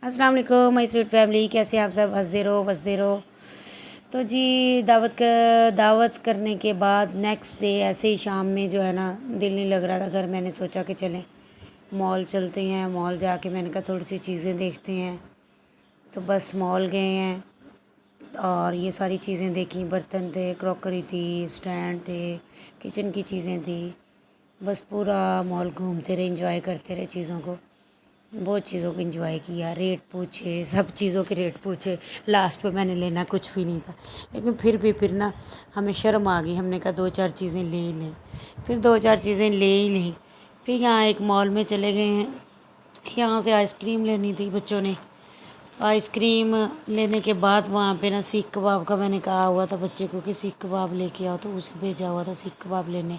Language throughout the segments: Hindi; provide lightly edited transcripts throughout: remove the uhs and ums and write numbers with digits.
अस्सलाम वालेकुम माय स्वीट फैमिली, कैसे आप सब? हंसदे रहो बसदे रहो। तो जी दावत करने के बाद नेक्स्ट डे ऐसे ही शाम में जो है ना, दिल नहीं लग रहा था घर। मैंने सोचा कि चलें मॉल चलते हैं। मॉल जाके मैंने कहा थोड़ी सी चीज़ें देखते हैं। तो बस मॉल गए हैं और ये सारी चीज़ें देखी। बर्तन थे, क्रॉकरी थी, स्टैंड थे, किचन की चीज़ें थी। बस पूरा मॉल घूमते रहे, इंजॉय करते रहे चीज़ों को। बहुत चीज़ों को एंजॉय किया, रेट पूछे, सब चीज़ों के रेट पूछे। लास्ट पे मैंने लेना कुछ भी नहीं था, लेकिन फिर ना हमें शर्म आ गई। हमने कहा दो चार चीज़ें ले ही लें। फिर दो चार चीज़ें ले ही ली। फिर यहाँ एक मॉल में चले गए हैं। यहाँ से आइसक्रीम लेनी थी बच्चों ने। आइसक्रीम लेने के बाद वहाँ पे ना सीख कबाब का मैंने कहा हुआ था बच्चे को कि सीख कबाब लेके आओ, तो उसे भेजा हुआ था सीख कबाब लेने।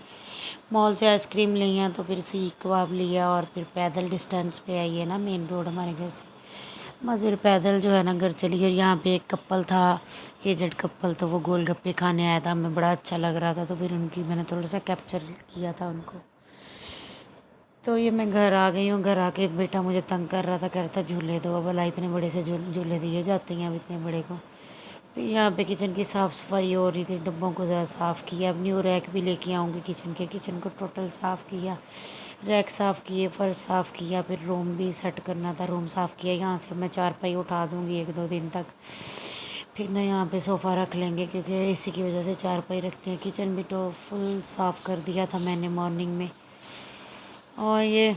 मॉल से आइसक्रीम लिया तो फिर सीख कबाब लिया और फिर पैदल डिस्टेंस पे आई है ना मेन रोड हमारे घर से। बस फिर पैदल जो है ना घर चली गई। और यहाँ पे एक कपल था, एजड कपल, तो वो गोलगप्पे खाने आया था। हमें बड़ा अच्छा लग रहा था तो फिर उनकी मैंने थोड़ा सा कैप्चर किया था उनको। तो ये मैं घर आ गई हूँ। घर आके बेटा मुझे तंग कर रहा था, कह रहा था झूले दो। भला इतने बड़े से झूले दिए जाते हैं अब इतने बड़े को। फिर यहाँ पे किचन की साफ़ सफाई हो रही थी, डब्बों को ज़रा साफ़ किया। अब न्यू रैक भी लेके आऊँगी किचन के। किचन को टोटल साफ़ किया, रैक साफ़ किए, फर्श साफ़ किया। फिर रूम भी सेट करना था, रूम साफ़ किया। यहाँ से मैं चारपाई उठा दूँगी एक दो दिन तक। फिर ना यहाँ पे सोफ़ा रख लेंगे क्योंकि एसी की वजह से चारपाई रखते हैं। किचन भी तो फुल साफ़ कर दिया था मैंने मॉर्निंग में। और ये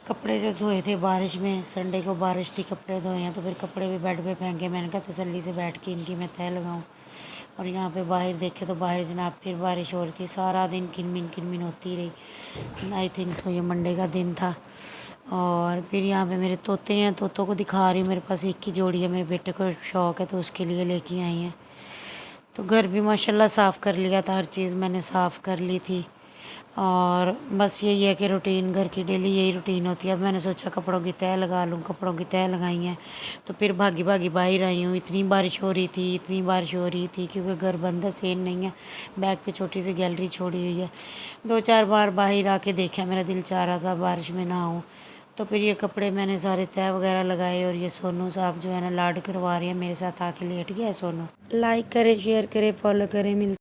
कपड़े जो धोए थे बारिश में, संडे को बारिश थी, कपड़े धोए हैं तो फिर कपड़े भी बेड पे फेंके। मैंने कहा तसल्ली से बैठ के इनकी मैं तह लगाऊं। और यहाँ पे बाहर देखे तो बाहर जनाब फिर बारिश हो रही थी। सारा दिन किनमिन होती रही। आई थिंक सो ये मंडे का दिन था। और फिर यहाँ पे मेरे तोते हैं, तोतों को दिखा रही हूँ। मेरे पास एक ही जोड़ी है, मेरे बेटे को शौक़ है तो उसके लिए लेके आई हैं। तो घर भी माशाल्लाह साफ़ कर लिया था, हर चीज़ मैंने साफ़ कर ली थी। और बस यही है कि रूटीन घर की डेली यही रूटीन होती है। अब मैंने सोचा कपड़ों की तह लगा लूँ, कपड़ों की तह लगाई हैं तो फिर भागी भागी बाहर आई हूँ। इतनी बारिश हो रही थी, इतनी बारिश हो रही थी क्योंकि घर बंद है, सेल नहीं है। बैग पे छोटी सी गैलरी छोड़ी हुई है। दो चार बार बाहर आके देखा, मेरा दिल चाह रहा था बारिश में नहाऊँ। तो फिर ये कपड़े मैंने सारे तह वगैरह लगाए। और ये सोनू साहब जो है ना लाड करवा रही है मेरे साथ, आके लेट गया है सोनू। लाइक करें, शेयर करें, फॉलो करें। मिल